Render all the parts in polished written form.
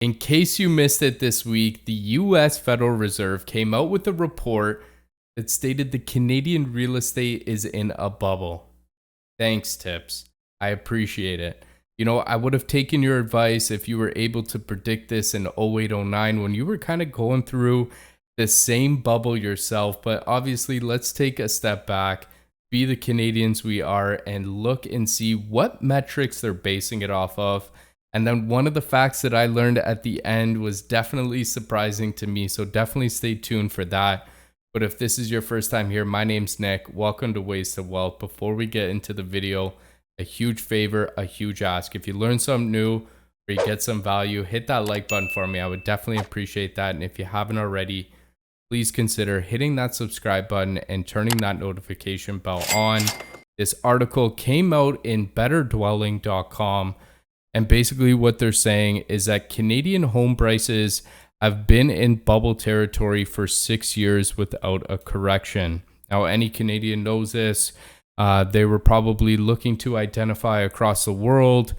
In case you missed it this week, the US Federal Reserve came out with a report that stated the Canadian real estate is in a bubble. Thanks, Tips. I appreciate it. You know, I would have taken your advice if you were able to predict this in 0809 when you were kind of going through the same bubble yourself. But obviously, let's take a step back, be the Canadians we are, and look and see what metrics they're basing it off of. And then one of the facts that I learned at the end was definitely surprising to me. So definitely stay tuned for that. But if this is your first time here, my name's Nick. Welcome to Ways to Wealth. Before we get into the video, a huge favor, a huge ask. If you learn something new or you get some value, hit that like button for me. I would definitely appreciate that. And if you haven't already, please consider hitting that subscribe button and turning that notification bell on. This article came out in betterdwelling.com. And basically what they're saying is that Canadian home prices have been in bubble territory for 6 years without a correction. Now, any Canadian knows this. They were probably looking to identify across the world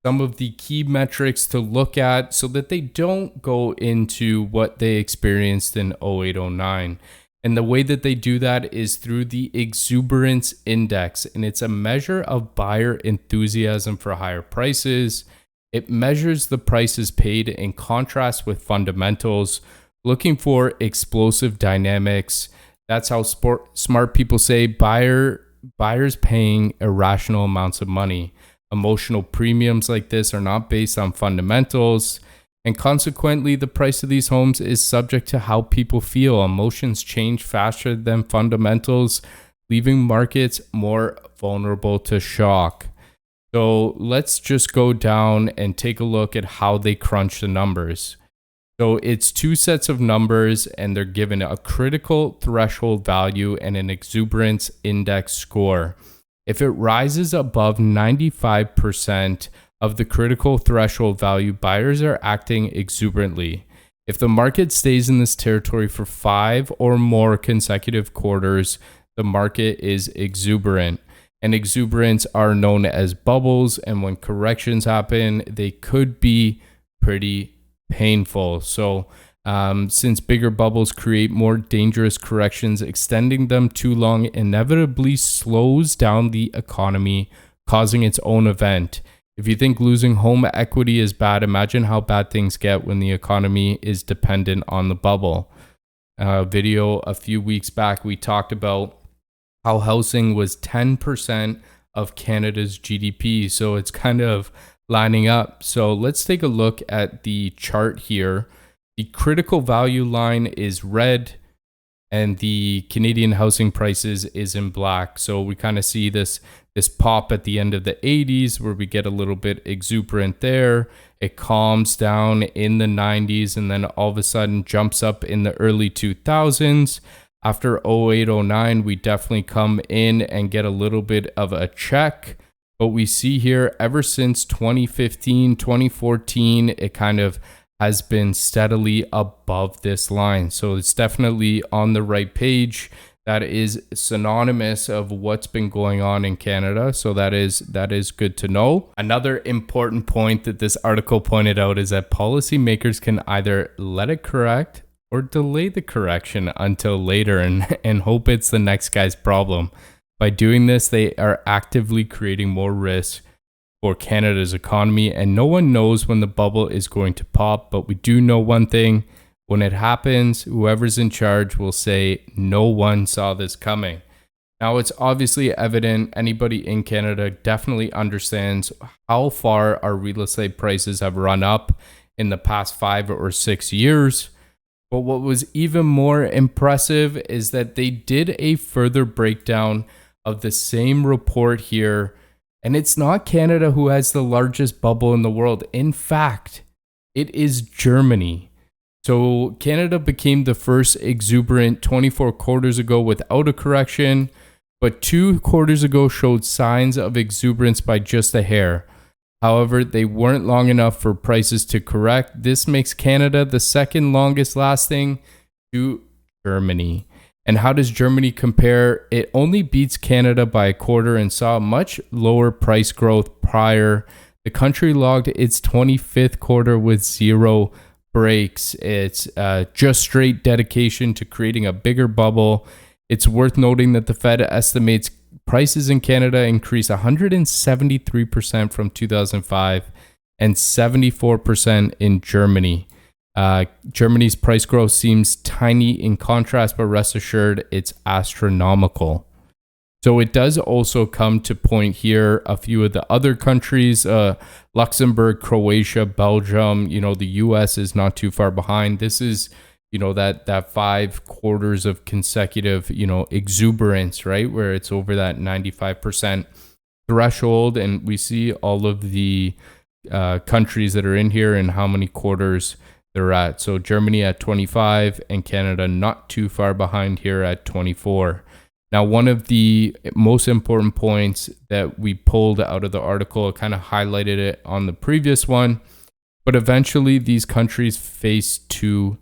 some of the key metrics to look at so that they don't go into what they experienced in 0809. And the way that they do that is through the Exuberance Index, and it's a measure of buyer enthusiasm for higher prices. It measures the prices paid in contrast with fundamentals, looking for explosive dynamics. That's how smart people say buyers paying irrational amounts of money. Emotional premiums like this are not based on fundamentals. And consequently, the price of these homes is subject to how people feel. Emotions change faster than fundamentals, leaving markets more vulnerable to shock. So let's just go down and take a look at how they crunch the numbers. So it's two sets of numbers, and they're given a critical threshold value and an exuberance index score. If it rises above 95%, of the critical threshold value, buyers are acting exuberantly. If the market stays in this territory for 5 or more consecutive quarters, the market is exuberant. And exuberants are known as bubbles, and when corrections happen, they could be pretty painful. So since bigger bubbles create more dangerous corrections, extending them too long inevitably slows down the economy, causing its own event. If you think losing home equity is bad, imagine how bad things get when the economy is dependent on the bubble. Video a few weeks back, we talked about how housing was 10% of Canada's GDP. So it's kind of lining up. So let's take a look at the chart here. The critical value line is red, and the Canadian housing prices is in black. So we kind of see this pop at the end of the 80s where we get a little bit exuberant there. It calms down in the 90s and then all of a sudden jumps up in the early 2000s. After 0809, we definitely come in and get a little bit of a check. But we see here ever since 2015, 2014, it kind of has been steadily above this line. So it's definitely on the right page. That is synonymous of what's been going on in Canada. So that is good to know. Another important point that this article pointed out is that policymakers can either let it correct or delay the correction until later and hope it's the next guy's problem. By doing this, they are actively creating more risk for Canada's economy, and no one knows when the bubble is going to pop, but we do know one thing. When it happens, whoever's in charge will say, no one saw this coming. Now, it's obviously evident anybody in Canada definitely understands how far our real estate prices have run up in the past 5 or 6 years. But what was even more impressive is that they did a further breakdown of the same report here. And it's not Canada who has the largest bubble in the world. In fact, it is Germany. So Canada became the first exuberant 24 quarters ago without a correction, but 2 quarters ago showed signs of exuberance by just a hair. However, they weren't long enough for prices to correct. This makes Canada the second longest lasting to Germany. And how does Germany compare? It only beats Canada by a quarter and saw much lower price growth prior The country logged its 25th quarter with zero breaks. It's just straight dedication to creating a bigger bubble. It's worth noting that the Fed estimates prices in Canada increased 173% from 2005 and 74% in Germany. Germany's price growth seems tiny in contrast, but rest assured, it's astronomical. So it does also come to point here a few of the other countries, Luxembourg, Croatia, Belgium, the US is not too far behind. This is, that 5 quarters of consecutive, exuberance, right? Where it's over that 95% threshold. And we see all of the countries that are in here and how many quarters they're at. So Germany at 25 and Canada not too far behind here at 24. Now, one of the most important points that we pulled out of the article, I kind of highlighted it on the previous one, but eventually these countries face 2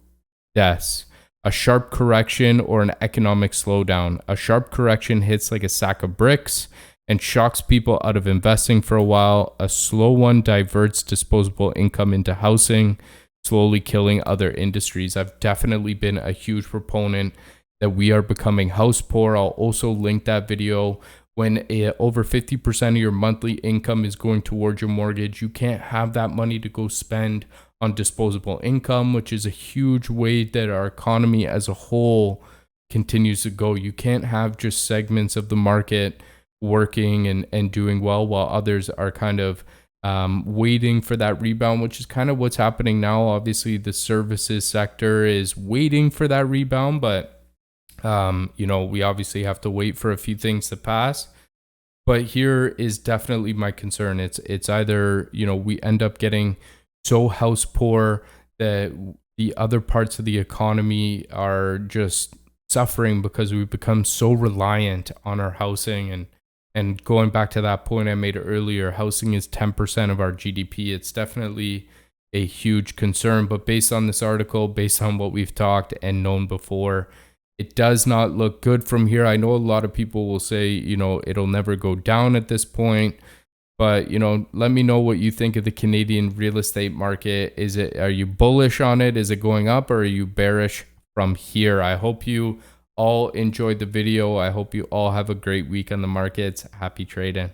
deaths: a sharp correction or an economic slowdown. A sharp correction hits like a sack of bricks and shocks people out of investing for a while. A slow one diverts disposable income into housing, slowly killing other industries. I've definitely been a huge proponent that we are becoming house poor. I'll also link that video. When over 50% of your monthly income is going towards your mortgage, you can't have that money to go spend on disposable income, which is a huge way that our economy as a whole continues to go. You can't have just segments of the market working and doing well while others are kind of waiting for that rebound, which is kind of what's happening now. Obviously, the services sector is waiting for that rebound, but we obviously have to wait for a few things to pass. But here is definitely my concern. It's either, we end up getting so house poor that the other parts of the economy are just suffering because we've become so reliant on our housing. And going back to that point I made earlier, housing is 10% of our GDP. It's definitely a huge concern. But based on this article, based on what we've talked and known before, it does not look good from here. I know a lot of people will say, it'll never go down at this point. But, let me know what you think of the Canadian real estate market. Are you bullish on it? Is it going up, or are you bearish from here? I hope you all enjoyed the video. I hope you all have a great week on the markets. Happy trading.